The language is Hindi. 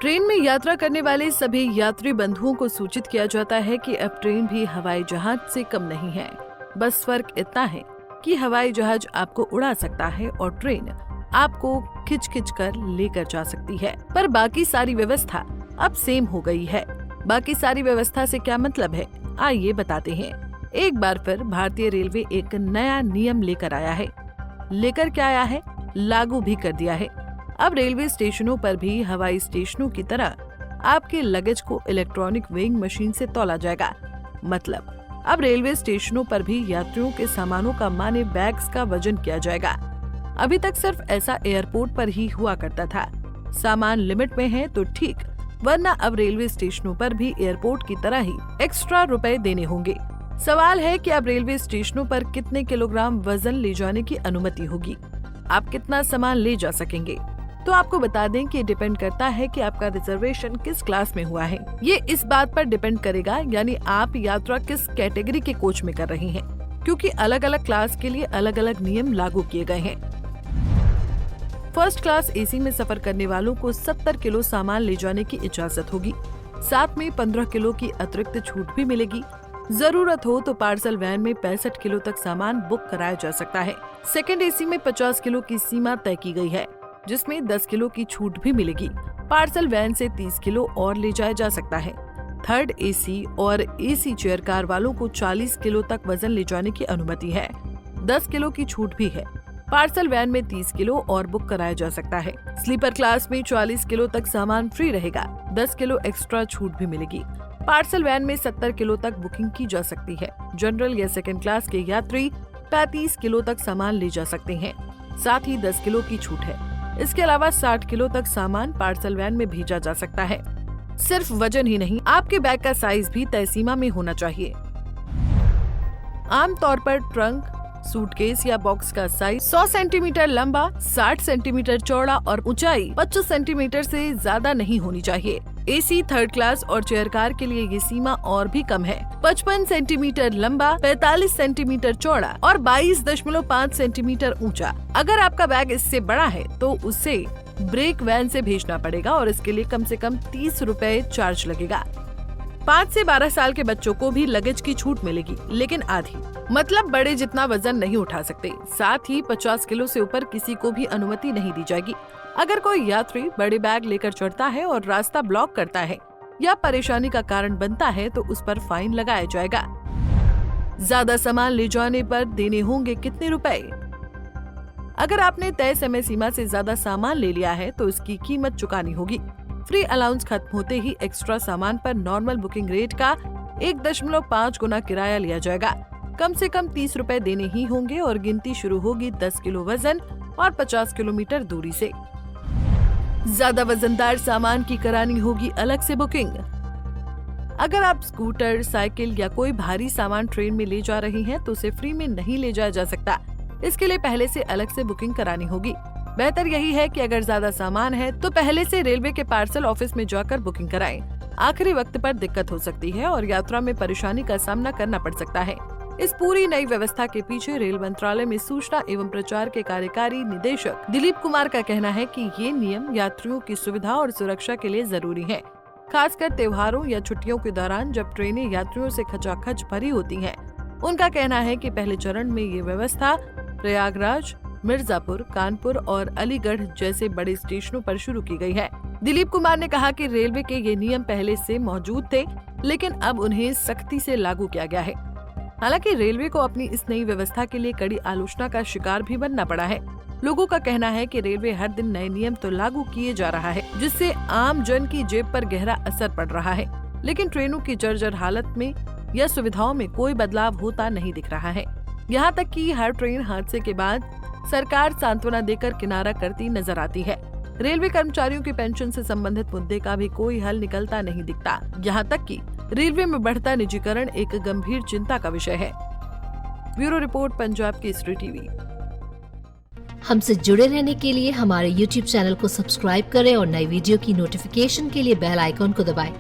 ट्रेन में यात्रा करने वाले सभी यात्री बंधुओं को सूचित किया जाता है कि अब ट्रेन भी हवाई जहाज से कम नहीं है। बस फर्क इतना है कि हवाई जहाज आपको उड़ा सकता है और ट्रेन आपको खिंच खिंच कर लेकर जा सकती है, पर बाकी सारी व्यवस्था अब सेम हो गई है। बाकी सारी व्यवस्था से क्या मतलब है, आइए बताते हैं। एक बार फिर भारतीय रेलवे एक नया नियम लेकर आया है। लेकर क्या आया है, लागू भी कर दिया है। अब रेलवे स्टेशनों पर भी हवाई स्टेशनों की तरह आपके लगेज को इलेक्ट्रॉनिक वेइंग मशीन से तौला जाएगा। मतलब अब रेलवे स्टेशनों पर भी यात्रियों के सामानों का माने बैग्स का वजन किया जाएगा। अभी तक सिर्फ ऐसा एयरपोर्ट पर ही हुआ करता था। सामान लिमिट में है तो ठीक, वरना अब रेलवे स्टेशनों पर भी एयरपोर्ट की तरह ही एक्स्ट्रा रुपए देने होंगे। सवाल है कि अब रेलवे स्टेशनों पर कितने किलोग्राम वजन ले जाने की अनुमति होगी, आप कितना सामान ले जा सकेंगे। तो आपको बता दें कि डिपेंड करता है कि आपका रिजर्वेशन किस क्लास में हुआ है। ये इस बात पर डिपेंड करेगा, यानी आप यात्रा किस कैटेगरी के कोच में कर रहे हैं, क्योंकि अलग अलग क्लास के लिए अलग अलग नियम लागू किए गए हैं। फर्स्ट क्लास एसी में सफर करने वालों को 70 किलो सामान ले जाने की इजाजत होगी। साथ में 15 किलो की अतिरिक्त छूट भी मिलेगी। जरूरत हो तो पार्सल वैन में 65 किलो तक सामान बुक कराया जा सकता है। सेकंड एसी में 50 किलो की सीमा तय की गई है, जिसमें 10 किलो की छूट भी मिलेगी। पार्सल वैन से 30 किलो और ले जाया जा सकता है। थर्ड एसी और एसी चेयर कार वालों को 40 किलो तक वजन ले जाने की अनुमति है। 10 किलो की छूट भी है। पार्सल वैन में 30 किलो और बुक कराया जा सकता है। स्लीपर क्लास में 40 किलो तक सामान फ्री रहेगा। 10 किलो एक्स्ट्रा छूट भी मिलेगी। पार्सल वैन में 70 किलो तक बुकिंग की जा सकती है। जनरल या सेकंड क्लास के यात्री 35 किलो तक सामान ले जा सकते हैं। साथ ही 10 किलो की छूट है। इसके अलावा 60 किलो तक सामान पार्सल वैन में भेजा जा सकता है। सिर्फ वजन ही नहीं, आपके बैग का साइज भी तय सीमा में होना चाहिए। आमतौर पर ट्रंक, सूटकेस या बॉक्स का साइज 100 सेंटीमीटर लंबा, 60 सेंटीमीटर चौड़ा और ऊंचाई 25 सेंटीमीटर से ज्यादा नहीं होनी चाहिए। एसी, थर्ड क्लास और चेयर कार के लिए ये सीमा और भी कम है। 55 सेंटीमीटर लंबा, 45 सेंटीमीटर चौड़ा और 22.5 सेंटीमीटर ऊंचा। अगर आपका बैग इससे बड़ा है तो उसे ब्रेक वैन से भेजना पड़ेगा और इसके लिए कम से कम 30 रुपए चार्ज लगेगा। 5 से 12 साल के बच्चों को भी लगेज की छूट मिलेगी, लेकिन आधी, मतलब बड़े जितना वजन नहीं उठा सकते। साथ ही 50 किलो से ऊपर किसी को भी अनुमति नहीं दी जाएगी। अगर कोई यात्री बड़े बैग लेकर चढ़ता है और रास्ता ब्लॉक करता है या परेशानी का कारण बनता है तो उस पर फाइन लगाया जाएगा। ज्यादा सामान ले जाने पर देने होंगे कितने रुपए? अगर आपने तय समय सीमा से ज्यादा सामान ले लिया है तो इसकी कीमत चुकानी होगी। फ्री अलाउंस खत्म होते ही एक्स्ट्रा सामान पर नॉर्मल बुकिंग रेट का 1.5 गुना किराया लिया जाएगा। कम से कम 30 रुपए देने ही होंगे और गिनती शुरू होगी 10 किलो वजन और 50 किलोमीटर दूरी से। ज्यादा वजनदार सामान की करानी होगी अलग से बुकिंग। अगर आप स्कूटर, साइकिल या कोई भारी सामान ट्रेन में ले जा रही हैं तो उसे फ्री में नहीं ले जाया जा सकता। इसके लिए पहले से अलग से बुकिंग करानी होगी। बेहतर यही है कि अगर ज्यादा सामान है तो पहले से रेलवे के पार्सल ऑफिस में जाकर बुकिंग कराएं। आखिरी वक्त पर दिक्कत हो सकती है और यात्रा में परेशानी का सामना करना पड़ सकता है। इस पूरी नई व्यवस्था के पीछे रेल मंत्रालय में सूचना एवं प्रचार के कार्यकारी निदेशक दिलीप कुमार का कहना है कि ये नियम यात्रियों की सुविधा और सुरक्षा के लिए जरूरी है, खासकर त्योहारों या छुट्टियों के दौरान जब ट्रेनें यात्रियों से खचाखच भरी होती हैं। उनका कहना है कि पहले चरण में ये व्यवस्था प्रयागराज, मिर्जापुर, कानपुर और अलीगढ़ जैसे बड़े स्टेशनों पर शुरू की गई है। दिलीप कुमार ने कहा कि रेलवे के ये नियम पहले से मौजूद थे, लेकिन अब उन्हें सख्ती से लागू किया गया है। हालांकि रेलवे को अपनी इस नई व्यवस्था के लिए कड़ी आलोचना का शिकार भी बनना पड़ा है। लोगों का कहना है कि रेलवे हर दिन नए नियम तो लागू किए जा रहा है, जिससे आम जन की जेब पर गहरा असर पड़ रहा है, लेकिन ट्रेनों की जर्जर हालत में या सुविधाओं में कोई बदलाव होता नहीं दिख रहा है। यहाँ तक कि हर ट्रेन हादसे के बाद सरकार सांत्वना देकर किनारा करती नजर आती है। रेलवे कर्मचारियों की पेंशन से संबंधित मुद्दे का भी कोई हल निकलता नहीं दिखता। यहाँ तक कि रेलवे में बढ़ता निजीकरण एक गंभीर चिंता का विषय है। Bureau report, Punjab Kesari TV. हमसे जुड़े रहने के लिए हमारे YouTube चैनल को सब्सक्राइब करें और नई वीडियो की नोटिफिकेशन के लिए बेल आइकॉन को दबाएं।